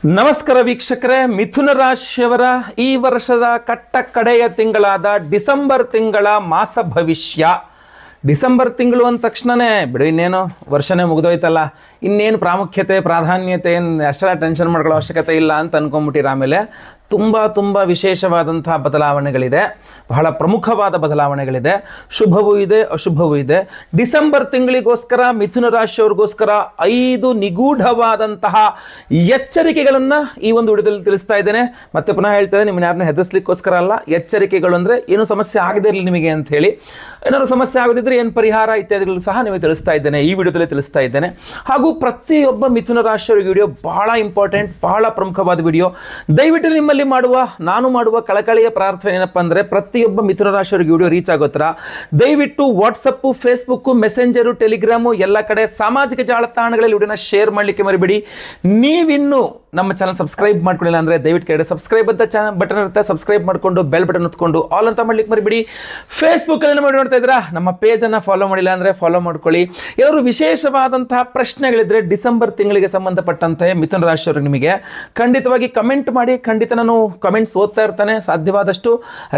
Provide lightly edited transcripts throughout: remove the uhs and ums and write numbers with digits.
ನಮಸ್ಕಾರ ವೀಕ್ಷಕರೇ, ಮಿಥುನ ರಾಶಿಯವರ ಈ ವರ್ಷದ ಕಡೆಯ ತಿಂಗಳಾದ ಡಿಸೆಂಬರ್ ತಿಂಗಳ ಮಾಸ ಭವಿಷ್ಯ. ಡಿಸೆಂಬರ್ ತಿಂಗಳು ಅಂದ ತಕ್ಷಣವೇ ಬಿಡು, ಇನ್ನೇನು ವರ್ಷನೇ ಮುಗಿದೋಯ್ತಲ್ಲ, ಇನ್ನೇನು ಪ್ರಾಮುಖ್ಯತೆ ಪ್ರಾಧಾನ್ಯತೆ ಏನು ಅಷ್ಟೆಲ್ಲ ಟೆನ್ಷನ್ ಮಾಡ್ಕೊಳ್ಳೋ ಅವಶ್ಯಕತೆ ಇಲ್ಲ ಅಂತ ಅಂದ್ಕೊಂಬಿಟ್ಟಿರ. ಆಮೇಲೆ ತುಂಬ ವಿಶೇಷವಾದಂಥ ಬದಲಾವಣೆಗಳಿದೆ, ಬಹಳ ಪ್ರಮುಖವಾದ ಬದಲಾವಣೆಗಳಿದೆ, ಶುಭವೂ ಇದೆ ಅಶುಭವೂ ಇದೆ. ಡಿಸೆಂಬರ್ ತಿಂಗಳಿಗೋಸ್ಕರ ಮಿಥುನ ರಾಶಿಯವ್ರಿಗೋಸ್ಕರ 5 ನಿಗೂಢವಾದಂತಹ ಎಚ್ಚರಿಕೆಗಳನ್ನು ಈ ಒಂದು ವಿಡಿಯೋದಲ್ಲಿ ತಿಳಿಸ್ತಾ ಇದ್ದೇನೆ. ಮತ್ತೆ ಪುನಃ ಹೇಳ್ತಾ ಇದ್ದೇನೆ, ನಿಮ್ಮನ್ನ ಯಾರನ್ನ ಹೆದರ್ಸ್ಲಿಕ್ಕೋಸ್ಕರ ಅಲ್ಲ. ಎಚ್ಚರಿಕೆಗಳು ಅಂದರೆ ಏನು ಸಮಸ್ಯೆ ಆಗದೇ ಇರಲಿ ನಿಮಗೆ ಅಂತ ಹೇಳಿ, ಏನಾದ್ರು ಸಮಸ್ಯೆ ಆಗದಿದ್ದರೆ ಏನು ಪರಿಹಾರ ಇತ್ಯಾದಿಗಳು ಸಹ ನಿಮಗೆ ತಿಳಿಸ್ತಾ ಇದ್ದೇನೆ, ಈ ವಿಡಿಯೋದಲ್ಲಿ ತಿಳಿಸ್ತಾ ಇದ್ದೇನೆ. ಹಾಗೂ ಪ್ರತಿಯೊಬ್ಬ ಮಿಥುನ ರಾಶಿಯವರಿಗೆ ವಿಡಿಯೋ ಬಹಳ ಇಂಪಾರ್ಟೆಂಟ್, ಬಹಳ ಪ್ರಮುಖವಾದ ವಿಡಿಯೋ. ದಯವಿಟ್ಟು ನಿಮ್ಮಲ್ಲಿ ನಾನು ಮಾಡುವ ಕಳಕಳಿಯ ಪ್ರಾರ್ಥನೆ ಏನಪ್ಪ ಅಂದರೆ, ಪ್ರತಿಯೊಬ್ಬ ಮಿಥುನ ರಾಶಿಯವರಿಗೆ ವಿಡಿಯೋ ರೀಚ್ ಆಗೋ ಥರ ದಯವಿಟ್ಟು ವಾಟ್ಸಪ್ಪು, ಫೇಸ್ಬುಕ್ಕು, ಮೆಸೆಂಜರು, ಟೆಲಿಗ್ರಾಮು ಎಲ್ಲ ಕಡೆ ಸಾಮಾಜಿಕ ಜಾಲತಾಣಗಳಲ್ಲಿ ವಿಡಿಯೋನ ಶೇರ್ ಮಾಡಲಿಕ್ಕೆ ಮರಿಬೇಡಿ. ನೀವಿನ್ನೂ ನಮ್ಮ ಚಾನಲ್ ಸಬ್ಸ್ಕ್ರೈಬ್ ಮಾಡ್ಕೊಳ್ಳಿಲ್ಲ ಅಂದರೆ ದಯವಿಟ್ಟು ಕೆಳಗಡೆ ಸಬ್ಸ್ಕ್ರೈಬ್ ಅಂತ ಬಟನ್ ಇರುತ್ತೆ, ಸಬ್ಸ್ಕ್ರೈಬ್ ಮಾಡಿಕೊಂಡು ಬೆಲ್ ಬಟನ್ ಹೊತ್ಕೊಂಡು ಆಲ್ ಅಂತ ಮಾಡ್ಲಿಕ್ಕೆ ಮರಿಬೇಡಿ. ಫೇಸ್ಬುಕ್ಕಲ್ಲಿ ನೋಡ್ತಾ ಇದ್ದೀರಾ, ನಮ್ಮ ಪೇಜನ್ನು ಫಾಲೋ ಮಾಡಿಲ್ಲ ಅಂದರೆ ಫಾಲೋ ಮಾಡ್ಕೊಳ್ಳಿ. ಯಾರು ವಿಶೇಷವಾದಂತಹ ಪ್ರಶ್ನೆಗಳಿದ್ರೆ ಡಿಸೆಂಬರ್ ತಿಂಗಳಿಗೆ ಸಂಬಂಧಪಟ್ಟಂತೆ ಮಿಥುನ ರಾಶಿಯವರು ನಿಮಗೆ ಖಂಡಿತವಾಗಿ ಕಮೆಂಟ್ ಮಾಡಿ. ಖಂಡಿತ ನಾನು ಕಮೆಂಟ್ಸ್ ಓದ್ತಾ ಇರ್ತಾನೆ, ಸಾಧ್ಯವಾದಷ್ಟು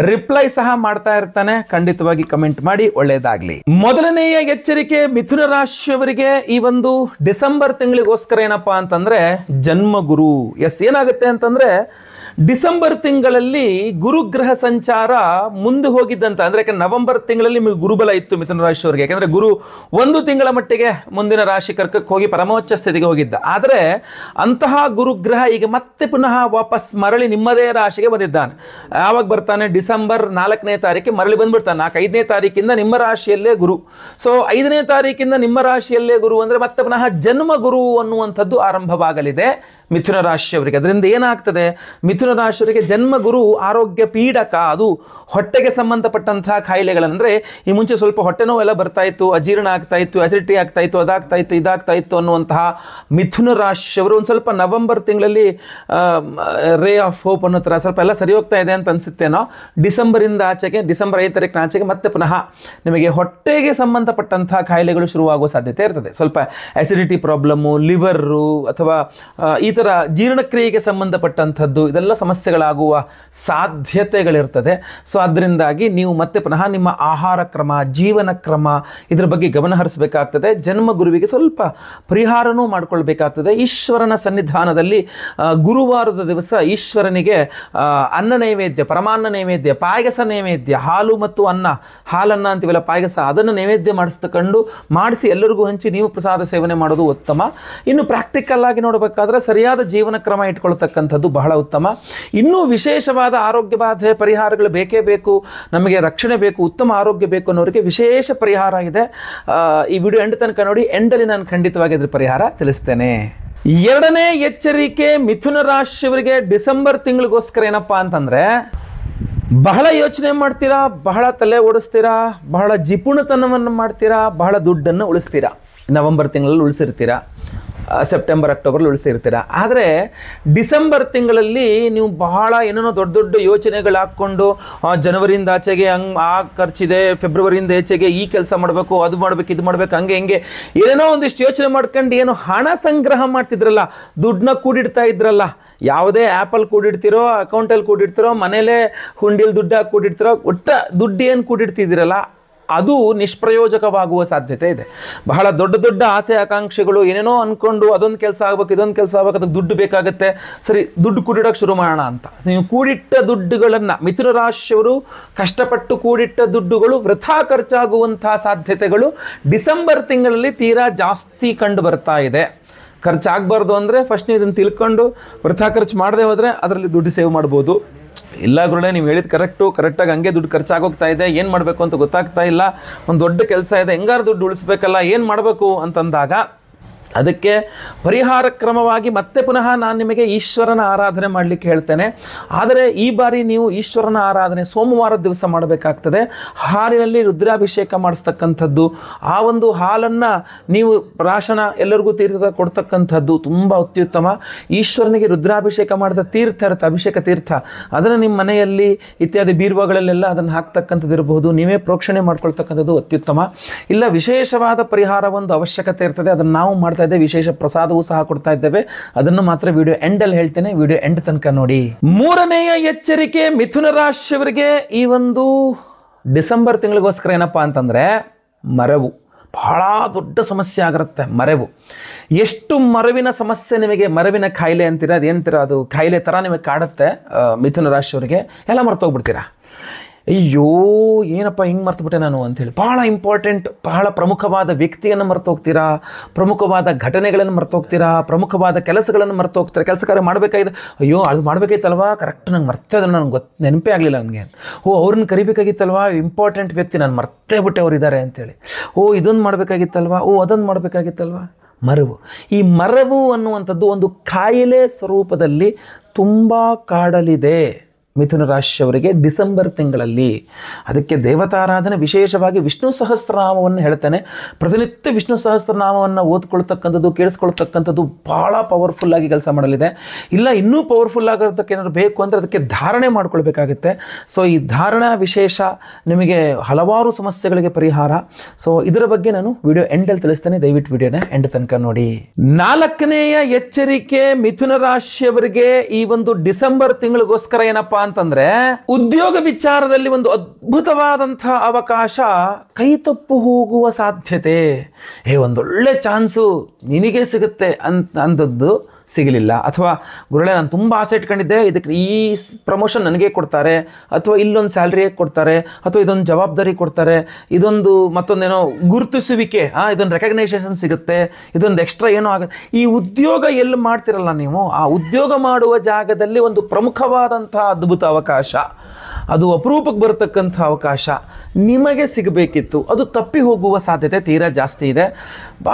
ರಿಪ್ಲೈ ಸಹ ಮಾಡ್ತಾ ಇರ್ತಾನೆ. ಖಂಡಿತವಾಗಿ ಕಮೆಂಟ್ ಮಾಡಿ, ಒಳ್ಳೆಯದಾಗಲಿ. ಮೊದಲನೆಯ ಎಚ್ಚರಿಕೆ ಮಿಥುನ ರಾಶಿಯವರಿಗೆ ಈ ಒಂದು ಡಿಸೆಂಬರ್ ತಿಂಗಳಿಗೋಸ್ಕರ ಏನಪ್ಪಾ ಅಂತಂದ್ರೆ, ಜನ್ಮಗುರು. ಏನಾಗುತ್ತೆ ಅಂತಂದ್ರೆ, ಡಿಸೆಂಬರ್ ತಿಂಗಳಲ್ಲಿ ಗುರುಗ್ರಹ ಸಂಚಾರ ಮುಂದೆ ಹೋಗಿದ್ದಂತ, ಅಂದ್ರೆ ನವೆಂಬರ್ ತಿಂಗಳಲ್ಲಿ ಗುರುಬಲ ಇತ್ತು ಮಿಥುನ ರಾಶಿಯವರಿಗೆ. ಯಾಕಂದ್ರೆ ಗುರು 1 ತಿಂಗಳ ಮಟ್ಟಿಗೆ ಮುಂದಿನ ರಾಶಿ ಕರ್ಕಕ್ಕೆ ಹೋಗಿ ಪರಮೋಚ್ಚ ಸ್ಥಿತಿಗೆ ಹೋಗಿದ್ದ. ಆದರೆ ಅಂತಹ ಗುರುಗ್ರಹ ಈಗ ಮತ್ತೆ ಪುನಃ ವಾಪಸ್ ಮರಳಿ ನಿಮ್ಮದೇ ರಾಶಿಗೆ ಬಂದಿದ್ದಾನೆ. ಯಾವಾಗ ಬರ್ತಾನೆ? ಡಿಸೆಂಬರ್ 4ನೇ ತಾರೀಕಿಗೆ ಮರಳಿ ಬಂದ್ಬಿಡ್ತಾನೆ. 5ನೇ ತಾರೀಕಿಂದ ನಿಮ್ಮ ರಾಶಿಯಲ್ಲೇ ಗುರು. ಸೊ 5ನೇ ತಾರೀಕಿಂದ ನಿಮ್ಮ ರಾಶಿಯಲ್ಲೇ ಗುರು ಅಂದ್ರೆ ಮತ್ತೆ ಪುನಃ ಜನ್ಮ ಗುರು ಅನ್ನುವಂಥದ್ದು ಆರಂಭವಾಗಲಿದೆ ಮಿಥುನ ರಾಶಿಯವರಿಗೆ. ಅದರಿಂದ ಏನಾಗ್ತದೆ, ಮಿಥುನ ರಾಶಿಯವರಿಗೆ ಜನ್ಮ ಗುರು ಆರೋಗ್ಯ ಪೀಡಕ. ಅದು ಹೊಟ್ಟೆಗೆ ಸಂಬಂಧಪಟ್ಟಂತಹ ಕಾಯಿಲೆಗಳಂದ್ರೆ, ಈ ಮುಂಚೆ ಸ್ವಲ್ಪ ಹೊಟ್ಟೆ ನೋವೆಲ್ಲ ಬರ್ತಾ ಇತ್ತು, ಅಜೀರ್ಣ ಆಗ್ತಾ ಇತ್ತು, ಅಸಿಡಿಟಿ ಆಗ್ತಾ ಇತ್ತು, ಅದಾಗ್ತಾ ಇತ್ತು, ಇದಾಗ್ತಾ ಇತ್ತು ಅನ್ನುವಂತಹ ಮಿಥುನ ರಾಶಿಯವರು ಒಂದು ಸ್ವಲ್ಪ ನವೆಂಬರ್ ತಿಂಗಳಲ್ಲಿ ರೇ ಆಫ್ ಹೋಪ್ ಅನ್ನೋ ಥರ ಸ್ವಲ್ಪ ಎಲ್ಲ ಸರಿ ಹೋಗ್ತಾ ಇದೆ ಅಂತ ಅನಿಸುತ್ತೇನೋ. ಡಿಸೆಂಬರಿಂದ ಆಚೆಗೆ, ಡಿಸೆಂಬರ್ 5 ತಾರೀಕಿನ ಆಚೆಗೆ ಮತ್ತೆ ಪುನಃ ನಿಮಗೆ ಹೊಟ್ಟೆಗೆ ಸಂಬಂಧಪಟ್ಟಂತಹ ಕಾಯಿಲೆಗಳು ಶುರುವಾಗುವ ಸಾಧ್ಯತೆ ಇರ್ತದೆ. ಸ್ವಲ್ಪ ಅಸಿಡಿಟಿ ಪ್ರಾಬ್ಲಮ್ಮು, ಲಿವರು ಅಥವಾ ಈ ಥರ ಜೀರ್ಣಕ್ರಿಯೆಗೆ ಸಂಬಂಧಪಟ್ಟಂಥದ್ದು, ಇದೆಲ್ಲ ಸಮಸ್ಯೆಗಳಾಗುವ ಸಾಧ್ಯತೆಗಳಿರ್ತದೆ. ಸೊ ಅದರಿಂದಾಗಿ ನೀವು ಮತ್ತೆ ಪುನಃ ನಿಮ್ಮ ಆಹಾರ ಕ್ರಮ, ಜೀವನ ಕ್ರಮ ಇದರ ಬಗ್ಗೆ ಗಮನ ಹರಿಸಬೇಕಾಗ್ತದೆ. ಜನ್ಮ ಗುರುವಿಗೆ ಸ್ವಲ್ಪ ಪರಿಹಾರನೂ ಮಾಡ್ಕೊಳ್ಬೇಕಾಗ್ತದೆ. ಈಶ್ವರನ ಸನ್ನಿಧಾನದಲ್ಲಿ ಗುರುವಾರದ ದಿವಸ ಈಶ್ವರನಿಗೆ ಅನ್ನ ನೈವೇದ್ಯ, ಪರಮಾನ್ನ ನೈವೇದ್ಯ, ಪಾಯಸ ನೈವೇದ್ಯ, ಹಾಲು ಮತ್ತು ಅನ್ನ, ಹಾಲನ್ನ ಅಂತೀವಲ್ಲ ಪಾಯಸ, ಅದನ್ನು ನೈವೇದ್ಯ ಮಾಡಿಸಿ ಎಲ್ಲರಿಗೂ ಹಂಚಿ ನೀವು ಪ್ರಸಾದ ಸೇವನೆ ಮಾಡೋದು ಉತ್ತಮ. ಇನ್ನು ಪ್ರಾಕ್ಟಿಕಲ್ ಆಗಿ ನೋಡಬೇಕಾದ್ರೆ ಸರಿಯಾದ ಜೀವನ ಕ್ರಮ ಇಟ್ಕೊಳ್ತಕ್ಕಂಥದ್ದು ಬಹಳ ಉತ್ತಮ. ಇನ್ನೂ ವಿಶೇಷವಾದ ಆರೋಗ್ಯ ಬಾಧೆ ಪರಿಹಾರಗಳು ಬೇಕೇ ಬೇಕು, ನಮಗೆ ರಕ್ಷಣೆ ಬೇಕು, ಉತ್ತಮ ಆರೋಗ್ಯ ಬೇಕು ಅನ್ನೋರಿಗೆ ವಿಶೇಷ ಪರಿಹಾರ ಇದೆ. ಈ ವಿಡಿಯೋ ಎಂಡ್ ತನಕ ನೋಡಿ, ಎಂಡಲ್ಲಿ ನಾನು ಖಂಡಿತವಾಗಿ ಅದ್ರ ಪರಿಹಾರ ತಿಳಿಸ್ತೇನೆ. ಎರಡನೇ ಎಚ್ಚರಿಕೆ ಮಿಥುನ ರಾಶಿಯವರಿಗೆ ಡಿಸೆಂಬರ್ ತಿಂಗಳಿಗೋಸ್ಕರ ಏನಪ್ಪಾ ಅಂತಂದ್ರೆ, ಬಹಳ ಯೋಚನೆ ಮಾಡ್ತೀರಾ, ಬಹಳ ತಲೆ ಓಡಿಸ್ತೀರಾ, ಬಹಳ ಜಿಪುಣತನವನ್ನು ಮಾಡ್ತೀರಾ, ಬಹಳ ದುಡ್ಡನ್ನು ಉಳಿಸ್ತೀರಾ. ನವೆಂಬರ್ ತಿಂಗಳಲ್ಲಿ ಉಳಿಸಿರ್ತೀರಾ, ಸೆಪ್ಟೆಂಬರ್ ಅಕ್ಟೋಬರ್ಲಿ ಉಳಿಸಿರ್ತೀರ. ಆದರೆ ಡಿಸೆಂಬರ್ ತಿಂಗಳಲ್ಲಿ ನೀವು ಬಹಳ ಏನೇನೋ ದೊಡ್ಡ ಯೋಚನೆಗಳು ಹಾಕ್ಕೊಂಡು, ಜನವರಿಯಿಂದ ಆಚೆಗೆ ಆ ಖರ್ಚಿದೆ, ಫೆಬ್ರವರಿಯಿಂದ ಆಚೆಗೆ ಈ ಕೆಲಸ ಮಾಡಬೇಕು, ಅದು ಮಾಡಬೇಕು, ಇದು ಮಾಡಬೇಕು, ಹಂಗೆ ಏನೇನೋ ಒಂದಿಷ್ಟು ಯೋಚನೆ ಮಾಡ್ಕೊಂಡು ಏನು ಹಣ ಸಂಗ್ರಹ ಮಾಡ್ತಿದ್ರಲ್ಲ, ದುಡ್ಡನ್ನ ಕೂಡಿಡ್ತಾ ಇದ್ರಲ್ಲ, ಯಾವುದೇ ಆ್ಯಪಲ್ಲಿ ಕೂಡಿಡ್ತಿರೋ, ಅಕೌಂಟಲ್ಲಿ ಕೂಡಿಡ್ತಿರೋ, ಮನೇಲೇ ಹುಂಡಿಲಿ ದುಡ್ಡು ಹಾಕಿ ಕೂಡಿಡ್ತಿರೋ, ಒಟ್ಟ ದುಡ್ಡು ಏನು ಕೂಡಿಡ್ತಿದ್ದೀರಲ್ಲ ಅದು ನಿಷ್ಪ್ರಯೋಜಕವಾಗುವ ಸಾಧ್ಯತೆ ಇದೆ. ಬಹಳ ದೊಡ್ಡ ಆಸೆ ಆಕಾಂಕ್ಷೆಗಳು, ಏನೇನೋ ಅಂದ್ಕೊಂಡು ಅದೊಂದು ಕೆಲಸ ಆಗ್ಬೇಕು, ಇದೊಂದು ಕೆಲಸ ಆಗ್ಬೇಕು, ಅದಕ್ಕೆ ದುಡ್ಡು ಬೇಕಾಗುತ್ತೆ, ಸರಿ ದುಡ್ಡು ಕೂಡಿಡೋಕೆ ಶುರು ಮಾಡೋಣ ಅಂತ ನೀವು ಕೂಡಿಟ್ಟ ದುಡ್ಡುಗಳನ್ನು, ಮಿಥುನ ರಾಶಿಯವರು ಕಷ್ಟಪಟ್ಟು ಕೂಡಿಟ್ಟ ದುಡ್ಡುಗಳು ವೃಥಾ ಖರ್ಚಾಗುವಂತಹ ಸಾಧ್ಯತೆಗಳು ಡಿಸೆಂಬರ್ ತಿಂಗಳಲ್ಲಿ ತೀರಾ ಜಾಸ್ತಿ ಕಂಡು ಬರ್ತಾ ಇದೆ. ಖರ್ಚಾಗಬಾರ್ದು ಅಂದರೆ ಫಸ್ಟ್ ನೀವು ಇದನ್ನು ತಿಳ್ಕೊಂಡು ವೃಥಾ ಖರ್ಚು ಮಾಡದೆ ಹೋದರೆ ಅದರಲ್ಲಿ ದುಡ್ಡು ಸೇವ್ ಮಾಡ್ಬೋದು. ಇಲ್ಲ ಗುರುಗಳೇ, ನೀವು ಹೇಳಿದ ಕರೆಕ್ಟಾಗಿ ಹಂಗೆ ದುಡ್ಡು ಖರ್ಚಾಗೋಗ್ತಾ ಇದೆ, ಏನು ಮಾಡಬೇಕು ಅಂತ ಗೊತ್ತಾಗ್ತಾ ಇಲ್ಲ, ಒಂದು ದೊಡ್ಡ ಕೆಲಸ ಇದೆ, ಹೆಂಗಾರು ದುಡ್ಡು ಉಳಿಸ್ಬೇಕಲ್ಲ, ಏನು ಮಾಡಬೇಕು ಅಂತಂದಾಗ ಅದಕ್ಕೆ ಪರಿಹಾರ ಕ್ರಮವಾಗಿ ಮತ್ತೆ ಪುನಃ ನಾನು ನಿಮಗೆ ಈಶ್ವರನ ಆರಾಧನೆ ಮಾಡಲಿಕ್ಕೆ ಹೇಳ್ತೇನೆ. ಆದರೆ ಈ ಬಾರಿ ನೀವು ಈಶ್ವರನ ಆರಾಧನೆ ಸೋಮವಾರದ ದಿವಸ ಮಾಡಬೇಕಾಗ್ತದೆ. ಹಾಲಿನಲ್ಲಿ ರುದ್ರಾಭಿಷೇಕ ಮಾಡಿಸ್ತಕ್ಕಂಥದ್ದು, ಆ ಒಂದು ಹಾಲನ್ನು ನೀವು ಪ್ರಾಶನ ಎಲ್ಲರಿಗೂ ತೀರ್ಥದ ಕೊಡ್ತಕ್ಕಂಥದ್ದು ತುಂಬ ಅತ್ಯುತ್ತಮ. ಈಶ್ವರನಿಗೆ ರುದ್ರಾಭಿಷೇಕ ಮಾಡಿದ ತೀರ್ಥ ಇರುತ್ತೆ, ಅಭಿಷೇಕ ತೀರ್ಥ, ಅದನ್ನು ನಿಮ್ಮ ಮನೆಯಲ್ಲಿ ಇತ್ಯಾದಿ ಬೀರುವಗಳಲ್ಲೆಲ್ಲ ಅದನ್ನು ಹಾಕ್ತಕ್ಕಂಥದ್ದು ಇರಬಹುದು, ನೀವೇ ಪ್ರೋಕ್ಷಣೆ ಮಾಡ್ಕೊಳ್ತಕ್ಕಂಥದ್ದು ಅತ್ಯುತ್ತಮ. ಇಲ್ಲ ವಿಶೇಷವಾದ ಪರಿಹಾರ ಒಂದು ಅವಶ್ಯಕತೆ ಇರ್ತದೆ, ಅದನ್ನು ನಾವು ಕೊಡ್ತಾ ಇದ್ದೇವೆ, ವಿಶೇಷ ಪ್ರಸಾದವೂ ಸಹ ಕೊಡ್ತಾ ಇದ್ದೇವೆ. ಅದನ್ನು ಮಾತ್ರ ವಿಡಿಯೋ ಎಂಡಲ್ಲಿ ಹೇಳ್ತೇನೆ, ವಿಡಿಯೋ ಎಂಡ್ ತನಕ ನೋಡಿ. ಮೂರನೆಯ ಎಚ್ಚರಿಕೆ ಮಿಥುನ ರಾಶಿಯವರಿಗೆ ಈ ಒಂದು ಡಿಸೆಂಬರ್ ತಿಂಗಳಿಗೋಸ್ಕರ ಏನಪ್ಪಾ ಅಂತಂದರೆ ಮರೆವು ಬಹಳ ದೊಡ್ಡ ಸಮಸ್ಯೆ ಆಗಿರುತ್ತೆ. ಮರೆವು, ಎಷ್ಟು ಮರವಿನ ಸಮಸ್ಯೆ ನಿಮಗೆ, ಮರವಿನ ಕಾಯಿಲೆ ಅಂತೀರ, ಅದೇಂತೀರ, ಅದು ಕಾಯಿಲೆ ಥರ ನಿಮಗೆ ಕಾಡುತ್ತೆ ಮಿಥುನ ರಾಶಿಯವರಿಗೆ. ಎಲ್ಲ ಮರ್ತೋಗ್ಬಿಡ್ತೀರಾ, ಅಯ್ಯೋ ಏನಪ್ಪ ಹಿಂಗೆ ಮರ್ತುಬಿಟ್ಟೆ ನಾನು ಅಂಥೇಳಿ. ಬಹಳ ಇಂಪಾರ್ಟೆಂಟ್, ಬಹಳ ಪ್ರಮುಖವಾದ ವ್ಯಕ್ತಿಯನ್ನು ಮರ್ತೋಗ್ತೀರಾ, ಪ್ರಮುಖವಾದ ಘಟನೆಗಳನ್ನು ಮರ್ತೋಗ್ತೀರಾ, ಪ್ರಮುಖವಾದ ಕೆಲಸಗಳನ್ನು ಮರ್ತೋಗ್ತೀರಾ. ಕೆಲಸ ಕಾರ್ಯ ಮಾಡಬೇಕಾಗಿದೆ, ಅಯ್ಯೋ ಅದು ಮಾಡಬೇಕಾಗಿತ್ತಲ್ವಾ, ಕರೆಕ್ಟ್ ನಂಗೆ ಮರ್ತೇ ಅದು, ನನಗೆ ನೆನಪೇ ಆಗಲಿಲ್ಲ ನನಗೆ. ಅವ್ರನ್ನ ಕರಿಬೇಕಾಗಿತ್ತಲ್ವಾ, ಇಂಪಾರ್ಟೆಂಟ್ ವ್ಯಕ್ತಿ, ನಾನು ಮರ್ತೇ ಬಿಟ್ಟೆ ಅವ್ರು ಇದ್ದಾರೆ ಅಂತೇಳಿ. ಇದೊಂದು ಮಾಡಬೇಕಾಗಿತ್ತಲ್ವಾ, ಅದೊಂದು ಮಾಡಬೇಕಾಗಿತ್ತಲ್ವಾ. ಮರವು, ಈ ಮರವು ಅನ್ನುವಂಥದ್ದು ಒಂದು ಕಾಯಿಲೆ ಸ್ವರೂಪದಲ್ಲಿ ತುಂಬ ಕಾಡಲಿದೆ ಮಿಥುನ ರಾಶಿಯವರಿಗೆ ಡಿಸೆಂಬರ್ ತಿಂಗಳಲ್ಲಿ. ಅದಕ್ಕೆ ದೇವತಾರಾಧನೆ, ವಿಶೇಷವಾಗಿ ವಿಷ್ಣು ಸಹಸ್ರನಾಮವನ್ನು ಹೇಳ್ತೇನೆ. ಪ್ರತಿನಿತ್ಯ ವಿಷ್ಣು ಸಹಸ್ರನಾಮವನ್ನು ಓದ್ಕೊಳ್ತಕ್ಕಂಥದ್ದು, ಕೇಳಿಸ್ಕೊಳ್ತಕ್ಕಂಥದ್ದು ಭಾಳ ಪವರ್ಫುಲ್ಲಾಗಿ ಕೆಲಸ ಮಾಡಲಿದೆ. ಇಲ್ಲ ಇನ್ನೂ ಪವರ್ಫುಲ್ ಆಗಿರೋದಕ್ಕೆ ಏನಾದ್ರು ಬೇಕು ಅಂದರೆ ಅದಕ್ಕೆ ಧಾರಣೆ ಮಾಡ್ಕೊಳ್ಬೇಕಾಗುತ್ತೆ. ಸೊ ಈ ಧಾರಣಾ ವಿಶೇಷ ನಿಮಗೆ ಹಲವಾರು ಸಮಸ್ಯೆಗಳಿಗೆ ಪರಿಹಾರ. ಸೊ ಇದರ ಬಗ್ಗೆ ನಾನು ವಿಡಿಯೋ ಎಂಡಲ್ಲಿ ತಿಳಿಸ್ತೇನೆ, ದಯವಿಟ್ಟು ವಿಡಿಯೋನ ಎಂಡ್ ತನಕ ನೋಡಿ. ನಾಲ್ಕನೆಯ ಎಚ್ಚರಿಕೆ ಮಿಥುನ ರಾಶಿಯವರಿಗೆ ಈ ಒಂದು ಡಿಸೆಂಬರ್ ತಿಂಗಳಿಗೋಸ್ಕರ ಏನಪ್ಪಾ ಅಂತಂದ್ರೆ, ಉದ್ಯೋಗ ವಿಚಾರದಲ್ಲಿ ಒಂದು ಅದ್ಭುತವಾದಂತಹ ಅವಕಾಶ ಕೈ ತಪ್ಪು ಹೋಗುವ ಸಾಧ್ಯತೆ. ಒಂದೊಳ್ಳೆ ಚಾನ್ಸು ನಿನಗೆ ಸಿಗುತ್ತೆ ಅಂದದ್ದು ಸಿಗಲಿಲ್ಲ, ಅಥವಾ ಗುರುಳೆ ನಾನು ತುಂಬ ಆಸೆ ಇಟ್ಕೊಂಡಿದ್ದೆ, ಇದಕ್ಕೆ ಈ ಪ್ರಮೋಷನ್ ನನಗೆ ಕೊಡ್ತಾರೆ, ಅಥವಾ ಇಲ್ಲೊಂದು ಸ್ಯಾಲ್ರಿ ಕೊಡ್ತಾರೆ, ಅಥವಾ ಇದೊಂದು ಜವಾಬ್ದಾರಿ ಕೊಡ್ತಾರೆ, ಇದೊಂದು ಮತ್ತೊಂದೇನೋ ಗುರುತಿಸುವಿಕೆ, ಇದೊಂದು ರೆಕಗ್ನೈಸೇಷನ್ ಸಿಗುತ್ತೆ, ಇದೊಂದು ಎಕ್ಸ್ಟ್ರಾ ಏನೋ ಆಗುತ್ತೆ. ಈ ಉದ್ಯೋಗ ಎಲ್ಲಿ ಮಾಡ್ತಿರಲ್ಲ ನೀವು, ಆ ಉದ್ಯೋಗ ಮಾಡುವ ಜಾಗದಲ್ಲಿ ಒಂದು ಪ್ರಮುಖವಾದಂಥ ಅದ್ಭುತ ಅವಕಾಶ, ಅದು ಅಪರೂಪಕ್ಕೆ ಬರತಕ್ಕಂಥ ಅವಕಾಶ ನಿಮಗೆ ಸಿಗಬೇಕಿತ್ತು, ಅದು ತಪ್ಪಿ ಹೋಗುವ ಸಾಧ್ಯತೆ ತೀರಾ ಜಾಸ್ತಿ ಇದೆ.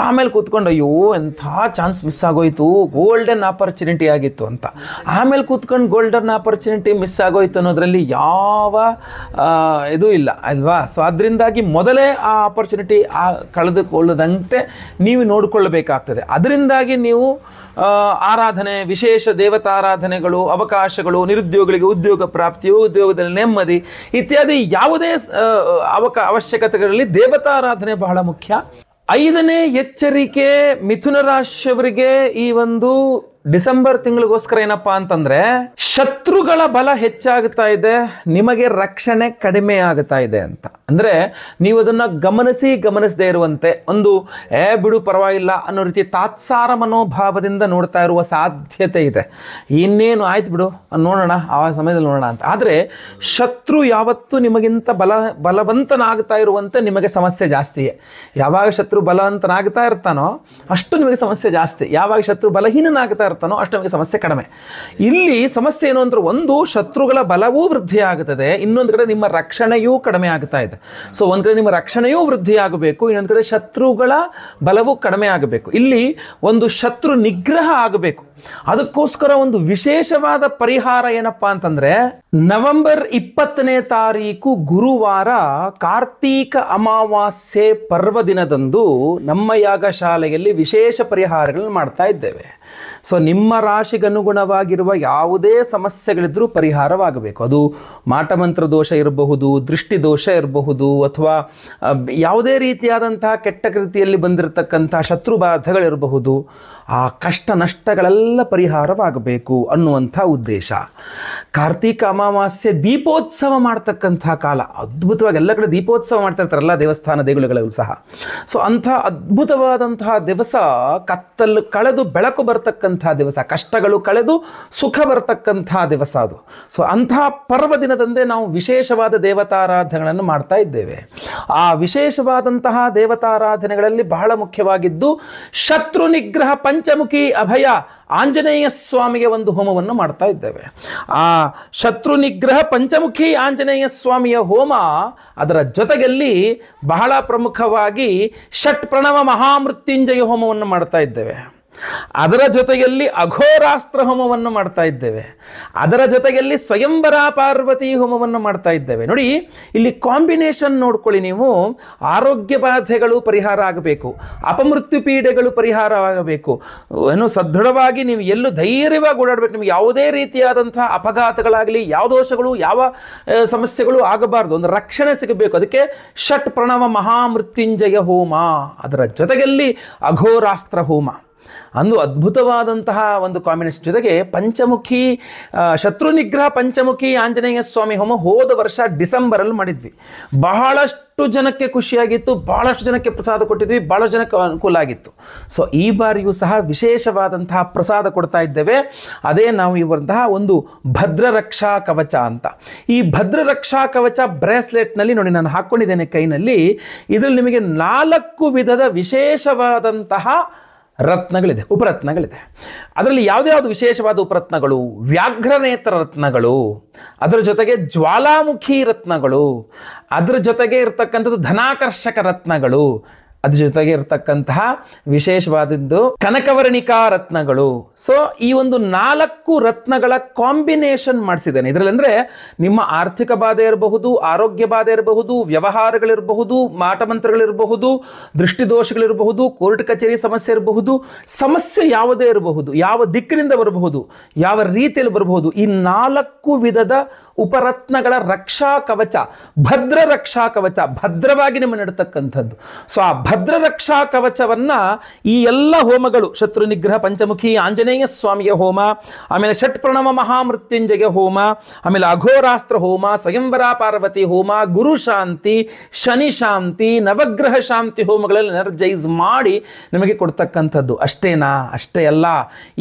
ಆಮೇಲೆ ಕೂತ್ಕೊಂಡು ಅಯ್ಯೋ ಎಂಥ ಚಾನ್ಸ್ ಮಿಸ್ ಆಗೋಯ್ತು, ಗೋಲ್ಡನ್ ಆಪರ್ಚುನಿಟಿ ಆಗಿತ್ತು ಅಂತ. ಆಮೇಲೆ ಕೂತ್ಕೊಂಡು ಗೋಲ್ಡನ್ ಆಪರ್ಚುನಿಟಿ ಮಿಸ್ ಆಗೋಯ್ತು ಅನ್ನೋದ್ರಲ್ಲಿ ಯಾವ ಇದು ಇಲ್ಲ ಅಲ್ವಾ. ಸೊ ಅದರಿಂದಾಗಿ ಮೊದಲೇ ಆ ಆಪರ್ಚುನಿಟಿ ಕಳೆದುಕೊಳ್ಳದಂತೆ ನೀವು ನೋಡಿಕೊಳ್ಳಬೇಕಾಗ್ತದೆ. ಅದರಿಂದಾಗಿ ನೀವು ಆರಾಧನೆ, ವಿಶೇಷ ದೇವತಾರಾಧನೆಗಳು, ಅವಕಾಶಗಳು, ನಿರುದ್ಯೋಗಿಗಳಿಗೆ ಉದ್ಯೋಗ ಪ್ರಾಪ್ತಿ, ಉದ್ಯೋಗದಲ್ಲಿ ನೆಮ್ಮದಿ ಇತ್ಯಾದಿ ಯಾವುದೇ ಅವಶ್ಯಕತೆಗಳಲ್ಲಿ ದೇವತಾರಾಧನೆ ಬಹಳ ಮುಖ್ಯ. ಐದನೇ ಎಚ್ಚರಿಕೆ ಮಿಥುನ ರಾಶಿಯವರಿಗೆ ಈ ಒಂದು ಡಿಸೆಂಬರ್ ತಿಂಗಳಿಗೋಸ್ಕರ ಏನಪ್ಪಾ ಅಂತಂದ್ರೆ, ಶತ್ರುಗಳ ಬಲ ಹೆಚ್ಚಾಗ್ತಾ ಇದೆ, ನಿಮಗೆ ರಕ್ಷಣೆ ಕಡಿಮೆ ಆಗ್ತಾ ಇದೆ ಅಂತ. ಅಂದ್ರೆ ನೀವು ಅದನ್ನ ಗಮನಿಸದೇ ಇರುವಂತೆ, ಒಂದು ಬಿಡು ಪರವಾಗಿಲ್ಲ ಅನ್ನೋ ರೀತಿ ತಾತ್ಸಾರ ಮನೋಭಾವದಿಂದ ನೋಡ್ತಾ ಇರುವ ಸಾಧ್ಯತೆ ಇದೆ. ಇನ್ನೇನು ಆಯ್ತು ಬಿಡು ನೋಡೋಣ, ಆ ಸಮಯದಲ್ಲಿ ನೋಡೋಣ ಅಂತ. ಆದರೆ ಶತ್ರು ಯಾವತ್ತೂ ನಿಮಗಿಂತ ಬಲವಂತನಾಗ್ತಾ ಇರುವಂತೆ ನಿಮಗೆ ಸಮಸ್ಯೆ ಜಾಸ್ತಿಯೇ. ಯಾವಾಗ ಶತ್ರು ಬಲವಂತನಾಗ್ತಾ ಇರ್ತಾನೋ ಅಷ್ಟು ನಿಮಗೆ ಸಮಸ್ಯೆ ಜಾಸ್ತಿ, ಯಾವಾಗ ಶತ್ರು ಬಲಹೀನನಾಗ್ತಾ ಇರ್ತಾನೋ ಅಷ್ಟು ನಮಗೆ ಸಮಸ್ಯೆ ಕಡಿಮೆ. ಇಲ್ಲಿ ಸಮಸ್ಯೆ ಏನು ಅಂದ್ರೆ, ಒಂದು ಶತ್ರುಗಳ ಬಲವೂ ವೃದ್ಧಿ ಆಗುತ್ತದೆ, ಇನ್ನೊಂದು ಕಡೆ ನಿಮ್ಮ ರಕ್ಷಣೆಯೂ ಕಡಿಮೆ ಆಗ್ತಾ ಇದೆ. ಸೊ ಒಂದು ಕಡೆ ನಿಮ್ಮ ರಕ್ಷಣೆಯೂ ವೃದ್ಧಿ ಆಗಬೇಕು, ಇನ್ನೊಂದು ಕಡೆ ಶತ್ರುಗಳ ಬಲವೂ ಕಡಿಮೆ ಆಗಬೇಕು. ಇಲ್ಲಿ ಒಂದು ಶತ್ರು ನಿಗ್ರಹ ಆಗಬೇಕು. ಅದಕ್ಕೋಸ್ಕರ ಒಂದು ವಿಶೇಷವಾದ ಪರಿಹಾರ ಏನಪ್ಪಾ ಅಂತಂದ್ರೆ, ನವೆಂಬರ್ 20ನೇ ತಾರೀಕು ಗುರುವಾರ ಕಾರ್ತೀಕ ಅಮಾವಾಸ್ಯೆ ಪರ್ವ ದಿನದಂದು ನಮ್ಮ ಯಾಗಶಾಲೆಯಲ್ಲಿ ವಿಶೇಷ ಪರಿಹಾರಗಳನ್ನು ಮಾಡ್ತಾ ಇದ್ದೇವೆ. ಸೊ ನಿಮ್ಮ ರಾಶಿಗನುಗುಣವಾಗಿರುವ ಯಾವುದೇ ಸಮಸ್ಯೆಗಳಿದ್ರೂ ಪರಿಹಾರವಾಗಬೇಕು. ಅದು ಮಾಟಮಂತ್ರ ದೋಷ ಇರಬಹುದು, ದೃಷ್ಟಿ ದೋಷ ಇರಬಹುದು, ಅಥವಾ ಯಾವುದೇ ರೀತಿಯಾದಂತಹ ಕೆಟ್ಟ ಕೃತಿಯಲ್ಲಿ ಬಂದಿರತಕ್ಕಂಥ ಶತ್ರುಬಾಧೆಗಳಿರಬಹುದು. ಆ ಕಷ್ಟ ನಷ್ಟಗಳೆಲ್ಲ ಪರಿಹಾರವಾಗಬೇಕು ಅನ್ನುವಂಥ ಉದ್ದೇಶ. ಕಾರ್ತೀಕ ಅಮಾವಾಸ್ಯೆ ದೀಪೋತ್ಸವ ಮಾಡ್ತಕ್ಕಂಥ ಕಾಲ. ಅದ್ಭುತವಾಗಿ ಎಲ್ಲ ಕಡೆ ದೀಪೋತ್ಸವ ಮಾಡ್ತಾ ಇರ್ತಾರಲ್ಲ, ದೇವಸ್ಥಾನ ದೇಗುಲಗಳಲ್ಲೂ ಸಹ. ಸೊ ಅಂಥ ಅದ್ಭುತವಾದಂತಹ ದಿವಸ, ಕತ್ತಲು ಕಳೆದು ಬೆಳಕು ಬರ್ತಕ್ಕಂಥ ದಿವಸ, ಕಷ್ಟಗಳು ಕಳೆದು ಸುಖ ಬರ್ತಕ್ಕಂಥ ದಿವಸ ಅದು. ಸೊ ಅಂಥ ಪರ್ವ ದಿನದಂದೇ ನಾವು ವಿಶೇಷವಾದ ದೇವತಾರಾಧನೆಗಳನ್ನು ಮಾಡ್ತಾ ಇದ್ದೇವೆ. ಆ ವಿಶೇಷವಾದಂತಹ ದೇವತಾರಾಧನೆಗಳಲ್ಲಿ ಬಹಳ ಮುಖ್ಯವಾಗಿದ್ದು ಶತ್ರು ನಿಗ್ರಹ ಪಂಚಮುಖಿ ಅಭಯ ಆಂಜನೇಯ ಸ್ವಾಮಿಗೆ ಒಂದು ಹೋಮವನ್ನು ಮಾಡ್ತಾ ಇದ್ದೇವೆ. ಆ ಶತ್ರು ನಿಗ್ರಹ ಪಂಚಮುಖಿ ಆಂಜನೇಯ ಸ್ವಾಮಿಯ ಹೋಮ, ಅದರ ಜೊತೆಯಲ್ಲಿ ಬಹಳ ಪ್ರಮುಖವಾಗಿ ಷಟ್ ಪ್ರಣವ ಮಹಾಮೃತ್ಯುಂಜಯ ಹೋಮವನ್ನು ಮಾಡ್ತಾ ಇದ್ದೇವೆ. ಅದರ ಜೊತೆಯಲ್ಲಿ ಅಘೋರಾಸ್ತ್ರ ಹೋಮವನ್ನು ಮಾಡ್ತಾ ಇದ್ದೇವೆ, ಅದರ ಜೊತೆಯಲ್ಲಿ ಸ್ವಯಂವರ ಪಾರ್ವತಿ ಹೋಮವನ್ನು ಮಾಡ್ತಾ ಇದ್ದೇವೆ. ನೋಡಿ ಇಲ್ಲಿ ಕಾಂಬಿನೇಷನ್ ನೋಡ್ಕೊಳ್ಳಿ ನೀವು. ಆರೋಗ್ಯ ಬಾಧೆಗಳು ಪರಿಹಾರ ಆಗಬೇಕು, ಅಪಮೃತ್ಯು ಪೀಡೆಗಳು ಪರಿಹಾರವಾಗಬೇಕು, ಏನು ಸದೃಢವಾಗಿ ನೀವು ಎಲ್ಲೂ ಧೈರ್ಯವಾಗಿ ಓಡಾಡಬೇಕು. ನಿಮಗೆ ಯಾವುದೇ ರೀತಿಯಾದಂಥ ಅಪಘಾತಗಳಾಗಲಿ, ಯಾವ ದೋಷಗಳು ಯಾವ ಸಮಸ್ಯೆಗಳು ಆಗಬಾರ್ದು, ಒಂದು ರಕ್ಷಣೆ ಸಿಗಬೇಕು. ಅದಕ್ಕೆ ಷಟ್ ಪ್ರಣವ ಮಹಾಮೃತ್ಯುಂಜಯ ಹೋಮ, ಅದರ ಜೊತೆಯಲ್ಲಿ ಅಘೋರಾಸ್ತ್ರ ಹೋಮ, ಅಂದು ಅದ್ಭುತವಾದಂತಹ ಒಂದು ಕಾಂಬಿನೇಷನ್. ಜೊತೆಗೆ ಪಂಚಮುಖಿ ಶತ್ರು ನಿಗ್ರಹ ಪಂಚಮುಖಿ ಆಂಜನೇಯ ಸ್ವಾಮಿ ಹೋಮ ಹೋದ ವರ್ಷ ಡಿಸೆಂಬರಲ್ಲಿ ಮಾಡಿದ್ವಿ. ಬಹಳಷ್ಟು ಜನಕ್ಕೆ ಖುಷಿಯಾಗಿತ್ತು, ಬಹಳಷ್ಟು ಜನಕ್ಕೆ ಪ್ರಸಾದ ಕೊಟ್ಟಿದ್ವಿ, ಬಹಳ ಜನಕ್ಕೆ ಅನುಕೂಲ ಆಗಿತ್ತು. ಸೊ ಈ ಬಾರಿಯೂ ಸಹ ವಿಶೇಷವಾದಂತಹ ಪ್ರಸಾದ ಕೊಡ್ತಾ ಇದ್ದೇವೆ. ಅದೇ ನಾವು ಇವರಂತಹ ಒಂದು ಭದ್ರ ರಕ್ಷಾ ಕವಚ ಅಂತ. ಈ ಭದ್ರ ರಕ್ಷಾ ಕವಚ ಬ್ರೇಸ್ಲೆಟ್ನಲ್ಲಿ ನೋಡಿ ನಾನು ಹಾಕ್ಕೊಂಡಿದ್ದೇನೆ ಕೈನಲ್ಲಿ. ಇದರಲ್ಲಿ ನಿಮಗೆ 4 ವಿಧದ ವಿಶೇಷವಾದಂತಹ ರತ್ನಗಳಿದೆ, ಉಪರತ್ನಗಳಿದೆ. ಅದರಲ್ಲಿ ಯಾವುದ್ಯಾವುದು ವಿಶೇಷವಾದ ಉಪರತ್ನಗಳು? ವ್ಯಾಘ್ರನೇತ್ರ ರತ್ನಗಳು, ಅದರ ಜೊತೆಗೆ ಜ್ವಾಲಾಮುಖಿ ರತ್ನಗಳು, ಅದರ ಜೊತೆಗೆ ಇರತಕ್ಕಂಥದ್ದು ಧನಾಕರ್ಷಕ ರತ್ನಗಳು, ಅದ್ರ ಜೊತೆಗೆ ಇರತಕ್ಕಂತಹ ವಿಶೇಷವಾದದ್ದು ಕನಕವರ್ಣಿಕಾ ರತ್ನಗಳು. ಸೊ ಈ ಒಂದು 4 ರತ್ನಗಳ ಕಾಂಬಿನೇಷನ್ ಮಾಡಿಸಿದ್ದೇನೆ ಇದರಲ್ಲಿ. ಅಂದರೆ ನಿಮ್ಮ ಆರ್ಥಿಕ ಬಾಧೆ ಇರಬಹುದು, ಆರೋಗ್ಯ ಬಾಧೆ ಇರಬಹುದು, ವ್ಯವಹಾರಗಳಿರಬಹುದು, ಮಾಟಮಂತ್ರಗಳಿರಬಹುದು, ದೃಷ್ಟಿದೋಷಗಳಿರಬಹುದು, ಕೋರ್ಟ್ ಕಚೇರಿ ಸಮಸ್ಯೆ ಇರಬಹುದು, ಸಮಸ್ಯೆ ಯಾವುದೇ ಇರಬಹುದು, ಯಾವ ದಿಕ್ಕಿನಿಂದ ಬರಬಹುದು, ಯಾವ ರೀತಿಯಲ್ಲಿ ಬರಬಹುದು, ಈ 4 ವಿಧದ ಉಪರತ್ನಗಳ ರಕ್ಷಾ ಕವಚ, ಭದ್ರ ರಕ್ಷಾ ಕವಚ, ಭದ್ರವಾಗಿ ನಿಮ್ಮ ನಡತಕ್ಕಂಥದ್ದು. ಸೊ ಆ ಭದ್ರ ರಕ್ಷಾ ಕವಚವನ್ನ ಈ ಎಲ್ಲ ಹೋಮಗಳು, ಶತ್ರು ನಿಗ್ರಹ ಪಂಚಮುಖಿ ಆಂಜನೇಯ ಸ್ವಾಮಿಯ ಹೋಮ, ಆಮೇಲೆ ಷಟ್ ಪ್ರಣವ ಮಹಾಮೃತ್ಯುಂಜಯ ಹೋಮ, ಆಮೇಲೆ ಅಘೋರಾಸ್ತ್ರ ಹೋಮ, ಸ್ವಯಂವರ ಪಾರ್ವತಿ ಹೋಮ, ಗುರು ಶಾಂತಿ, ಶನಿ ಶಾಂತಿ, ನವಗ್ರಹ ಶಾಂತಿ ಹೋಮಗಳಲ್ಲಿ ಎನರ್ಜೈಸ್ ಮಾಡಿ ನಿಮಗೆ ಕೊಡ್ತಕ್ಕಂಥದ್ದು. ಅಷ್ಟೇನಾ? ಅಷ್ಟೇ ಅಲ್ಲ,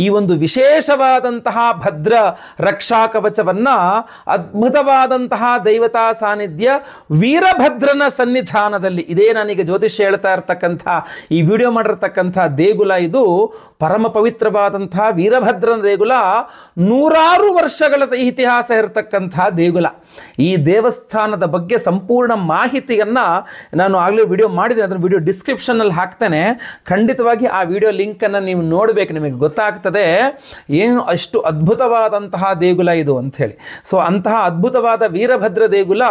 ಈ ಒಂದು ವಿಶೇಷವಾದಂತಹ ಭದ್ರ ರಕ್ಷಾ ಕವಚವನ್ನ ಅದ್ಭುತವಾದಂತಹ ದೈವತಾ ಸಾನ್ನಿಧ್ಯ ವೀರಭದ್ರನ ಸನ್ನಿಧಾನದಲ್ಲಿ, ಇದೇ ನಾನೀಗ ಜ್ಯೋತಿಷ್ಯ ಹೇಳ್ತಾ ಇರತಕ್ಕಂಥ ಈ ವಿಡಿಯೋ ಮಾಡಿರ್ತಕ್ಕಂಥ ದೇಗುಲ, ಇದು ಪರಮ ಪವಿತ್ರವಾದಂತಹ ವೀರಭದ್ರನ ದೇಗುಲ. 100 ವರ್ಷಗಳ ಇತಿಹಾಸ ಇರತಕ್ಕಂಥ ದೇಗುಲ. ಈ ದೇವಸ್ಥಾನದ ಬಗ್ಗೆ ಸಂಪೂರ್ಣ ಮಾಹಿತಿಯನ್ನ ನಾನು ಆಗಲೇ ವಿಡಿಯೋ ಮಾಡಿದ್ದೇನೆ, ಅದನ್ನು ವಿಡಿಯೋ ಡಿಸ್ಕ್ರಿಪ್ಷನ್ನಲ್ಲಿ ಹಾಕ್ತೇನೆ. ಖಂಡಿತವಾಗಿ ಆ ವಿಡಿಯೋ ಲಿಂಕನ್ನು ನೀವು ನೋಡಬೇಕು, ನಿಮಗೆ ಗೊತ್ತಾಗ್ತದೆ ಏನು ಅಷ್ಟು ಅದ್ಭುತವಾದಂತಹ ದೇಗುಲ ಇದು ಅಂಥೇಳಿ. ಸೊ ಅಂತಹ ಅದ್ಭುತವಾದ ವೀರಭದ್ರ ದೇಗುಲ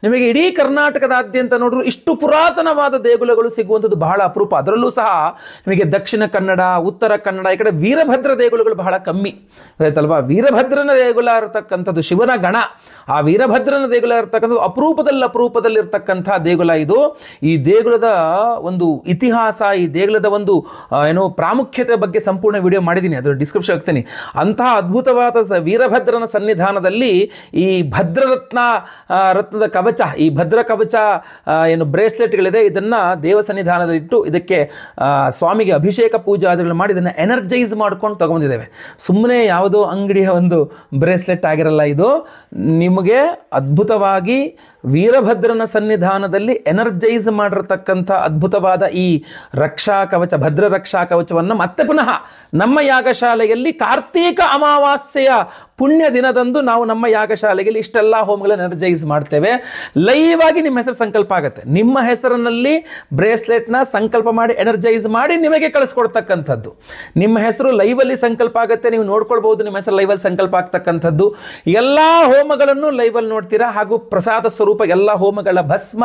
ನಿಮಗೆ ಇಡೀ ಕರ್ನಾಟಕದಾದ್ಯಂತ ನೋಡ್ರು ಇಷ್ಟು ಪುರಾತನವಾದ ದೇಗುಲಗಳು ಸಿಗುವಂಥದ್ದು ಬಹಳ ಅಪರೂಪ. ಅದರಲ್ಲೂ ಸಹ ನಿಮಗೆ ದಕ್ಷಿಣ ಕನ್ನಡ, ಉತ್ತರ ಕನ್ನಡ ಈ ಕಡೆ ವೀರಭದ್ರ ದೇಗುಲಗಳು ಬಹಳ ಕಮ್ಮಿ ಆಯ್ತಲ್ವಾ. ವೀರಭದ್ರನ ದೇಗುಲ ಇರತಕ್ಕಂಥದ್ದು ಶಿವನ ಗಣ, ಆ ವೀರಭದ್ರನ ದೇಗುಲ ಇರತಕ್ಕಂಥದ್ದು ಅಪರೂಪದಲ್ಲಿ ಇರತಕ್ಕಂಥ ದೇಗುಲ ಇದು. ಈ ದೇಗುಲದ ಒಂದು ಇತಿಹಾಸ, ಈ ದೇಗುಲದ ಒಂದು ಏನೋ ಪ್ರಾಮುಖ್ಯತೆ ಬಗ್ಗೆ ಸಂಪೂರ್ಣ ವಿಡಿಯೋ ಮಾಡಿದ್ದೀನಿ, ಅದರ ಡಿಸ್ಕ್ರಿಪ್ಷನ್ ಹಾಕ್ತೀನಿ. ಅಂತಹ ಅದ್ಭುತವಾದ ವೀರಭದ್ರನ ಸನ್ನಿಧಾನದಲ್ಲಿ ಈ ರತ್ನದ ಕವಚ, ಈ ಭದ್ರ ಕವಚ ಏನು ಬ್ರೇಸ್ಲೆಟ್ಗಳಿದೆ, ಇದನ್ನು ದೇವ ಸನ್ನಿಧಾನದಲ್ಲಿಟ್ಟು ಇದಕ್ಕೆ ಸ್ವಾಮಿಗೆ ಅಭಿಷೇಕ ಪೂಜೆ ಅದನ್ನು ಮಾಡಿ ಇದನ್ನು ಎನರ್ಜೈಸ್ ಮಾಡ್ಕೊಂಡು ತಗೊಂಡಿದ್ದೇವೆ. ಸುಮ್ಮನೆ ಯಾವುದೋ ಅಂಗಡಿಯ ಒಂದು ಬ್ರೇಸ್ಲೆಟ್ ಆಗಿರಲ್ಲ ಇದು. ನಿಮಗೆ ಅದ್ಭುತವಾಗಿ ವೀರಭದ್ರನ ಸನ್ನಿಧಾನದಲ್ಲಿ ಎನರ್ಜೈಸ್ ಮಾಡಿರತಕ್ಕಂಥ ಅದ್ಭುತವಾದ ಈ ರಕ್ಷಾ ಕವಚ, ಭದ್ರ ರಕ್ಷಾ ಕವಚವನ್ನು ಮತ್ತೆ ಪುನಃ ನಮ್ಮ ಯಾಗಶಾಲೆಯಲ್ಲಿ ಕಾರ್ತೀಕ ಅಮಾವಾಸ್ಯೆಯ ಪುಣ್ಯ ದಿನದಂದು ನಾವು ನಮ್ಮ ಯಾಗಶಾಲೆಯಲ್ಲಿ ಇಷ್ಟೆಲ್ಲ ಹೋಮಗಳನ್ನು ಎನರ್ಜೈಸ್ ಮಾಡ್ತೇವೆ. ಲೈವ್ ಆಗಿ ನಿಮ್ಮ ಹೆಸರು ಸಂಕಲ್ಪ ಆಗುತ್ತೆ. ನಿಮ್ಮ ಹೆಸರಿನಲ್ಲಿ ಬ್ರೇಸ್ಲೆಟ್ನ ಸಂಕಲ್ಪ ಮಾಡಿ ಎನರ್ಜೈಸ್ ಮಾಡಿ ನಿಮಗೆ ಕಳಿಸ್ಕೊಡ್ತಕ್ಕಂಥದ್ದು. ನಿಮ್ಮ ಹೆಸರು ಲೈವಲ್ಲಿ ಸಂಕಲ್ಪ ಆಗುತ್ತೆ, ನೀವು ನೋಡ್ಕೊಳ್ಬಹುದು. ನಿಮ್ಮ ಹೆಸರು ಲೈವಲ್ಲಿ ಸಂಕಲ್ಪ ಆಗ್ತಕ್ಕಂಥದ್ದು. ಎಲ್ಲ ಹೋಮಗಳನ್ನು ಲೈವಲ್ಲಿ ನೋಡ್ತೀರಾ. ಹಾಗೂ ಪ್ರಸಾದ ಸ್ವರೂಪ ಎಲ್ಲ ಹೋಮಗಳ ಭಸ್ಮ,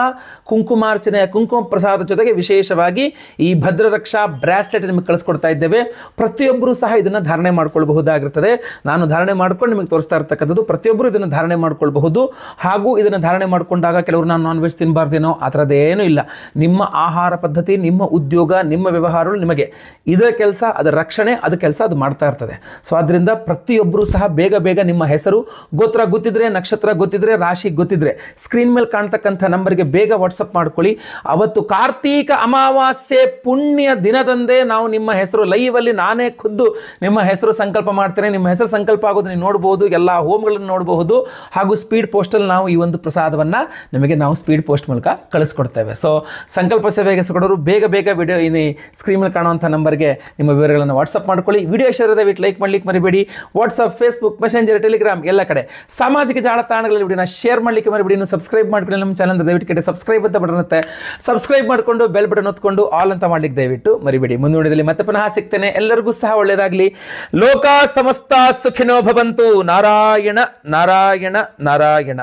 ಕುಂಕುಮಾರ್ಚನೆ, ಕುಂಕುಮ ಪ್ರಸಾದ ಜೊತೆಗೆ ವಿಶೇಷವಾಗಿ ಈ ಭದ್ರ ರಕ್ಷಾ ಬ್ರಾಸ್ಲೆಟ್ ನಿಮಗೆ ಕಳಿಸ್ಕೊಡ್ತಾ ಇದ್ದೇವೆ. ಪ್ರತಿಯೊಬ್ಬರು ಸಹ ಇದನ್ನು ಧಾರಣೆ ಮಾಡ್ಕೊಳ್ಬಹುದಾಗಿರ್ತದೆ. ನಾನು ಧಾರಣೆ ಮಾಡ್ಕೊಂಡು ನಿಮಗೆ ತೋರಿಸ್ತಾ ಇರ್ತಕ್ಕಂಥದ್ದು. ಪ್ರತಿಯೊಬ್ಬರು ಇದನ್ನು ಧಾರಣೆ ಮಾಡ್ಕೊಳ್ಬಹುದು. ಹಾಗೂ ಇದನ್ನು ಧಾರಣೆ ಮಾಡಿಕೊಂಡಾಗ ಕೆಲವರು ನಾನು ನಾನ್ ವೆಜ್ ತಿನ್ನಬಾರ್ದೇನೋ, ಆ ಥರದ್ದೇನೂ ಇಲ್ಲ. ನಿಮ್ಮ ಆಹಾರ ಪದ್ಧತಿ, ನಿಮ್ಮ ಉದ್ಯೋಗ, ನಿಮ್ಮ ವ್ಯವಹಾರಗಳು ನಿಮಗೆ ಇದರ ಕೆಲಸ, ಅದರ ರಕ್ಷಣೆ, ಅದು ಕೆಲಸ ಅದು ಮಾಡ್ತಾ ಇರ್ತದೆ. ಸೊ ಆದ್ದರಿಂದ ಪ್ರತಿಯೊಬ್ಬರು ಸಹ ಬೇಗ ಬೇಗ ನಿಮ್ಮ ಹೆಸರು, ಗೋತ್ರ ಗೊತ್ತಿದ್ರೆ, ನಕ್ಷತ್ರ ಗೊತ್ತಿದ್ರೆ, ರಾಶಿ ಗೊತ್ತಿದ್ರೆ ಸ್ಕ್ರೀನ್ ಮೇಲೆ ಕಾಣ್ತಕ್ಕಂಥ ನಂಬರ್ಗೆ ಬೇಗ ವಾಟ್ಸಪ್ ಮಾಡ್ಕೊಳ್ಳಿ. ಅವತ್ತು ಕಾರ್ತೀಕ ಅಮಾವಾಸ್ಯೆ ಪುಣ್ಯ ದಿನದಂದೇ ನಾವು ನಿಮ್ಮ ಹೆಸರು ಲೈವಲ್ಲಿ ನಾನೇ ಖುದ್ದು ನಿಮ್ಮ ಹೆಸರು ಸಂಕಲ್ಪ ಮಾಡ್ತೇನೆ. ನಿಮ್ಮ ಹೆಸರು ಸಂಕಲ್ಪ ಆಗೋದು ನೀವು ನೋಡ್ಬೋದು, ಎಲ್ಲ ಹೋಮ್ಗಳನ್ನು ನೋಡಬಹುದು. ಹಾಗೂ ಸ್ಪೀಡ್ ಪೋಸ್ಟಲ್ಲಿ ನಾವು ಈ ಒಂದು ಪ್ರಸಾದವನ್ನು ನಿಮಗೆ ನಾವು ಸ್ಪೀಡ್ ಪೋಸ್ಟ್ ಮೂಲಕ ಕಳಿಸ್ಕೊಡ್ತೇವೆ. ಸೊ ಸಂಕಲ್ಪ ಸೇವೆಗೆ ಕೊಡೋರು ಬೇಗ ವಿಡಿಯೋ ಇಲ್ಲಿ ಸ್ಕ್ರೀನ್ ಮೇಲೆ ಕಾಣುವಂಥ ನಂಬರ್ಗೆ ನಿಮ್ಮ ವಿವರಗಳನ್ನು ವಾಟ್ಸಪ್ ಮಾಡ್ಕೊಳ್ಳಿ. ವಿಡಿಯೋ ಇಷ್ಟ ದಯವಿಟ್ಟು ಲೈಕ್ ಮಾಡ್ಲಿಕ್ಕೆ ಮರಿಬೇಡಿ. ವಾಟ್ಸಪ್, ಫೇಸ್ಬುಕ್, ಮೆಸೆಂಜರ್, ಟೆಲಿಗ್ರಾಮ್ ಎಲ್ಲ ಕಡೆ ಸಾಮಾಜಿಕ ಜಾಲತಾಣಗಳಲ್ಲಿ ವಿಡಿಯೋನ ಶೇರ್ ಮಾಡಲಿಕ್ಕೆ ಮರಿಬೇಡಿ. ಇನ್ನು ಸಬ್ಸ್ಕ್ರೈಬ್ ಮಾಡ್ಕೊಳ್ಳಿ ನಮ್ಮ ಚಾನಲ್ ದಯವಿಟ್ಟು ಕಡೆ ಸಬ್ಸ್ಕ್ರೈಬ್ ಅಂತ ಬಟನ್ ಇರುತ್ತೆ, ಸಬ್ಸ್ಕ್ರೈಬ್ ಮಾಡಿಕೊಂಡು ಬೆಲ್ ಬಟನ್ ಒತ್ಕೊಂಡು ಆಲ್ ಅಂತ ಮಾಡ್ಲಿಕ್ಕೆ ದಯವಿಟ್ಟು ಮರಿಬೇಡಿ. ಮುಂದಿನ ಮತ್ತೆ ಪುನಃ ಸಿಗ್ತೇನೆ. ಎಲ್ಲರಿಗೂ ಸಹ ಒಳ್ಳೆಯದಾಗಲಿ. ಲೋಕ ಸಮಸ್ತ ಸುಖಿನೋ ಭವಂತು. ನಾರಾಯಣ ನಾರಾಯಣ ನಾರಾಯಣ.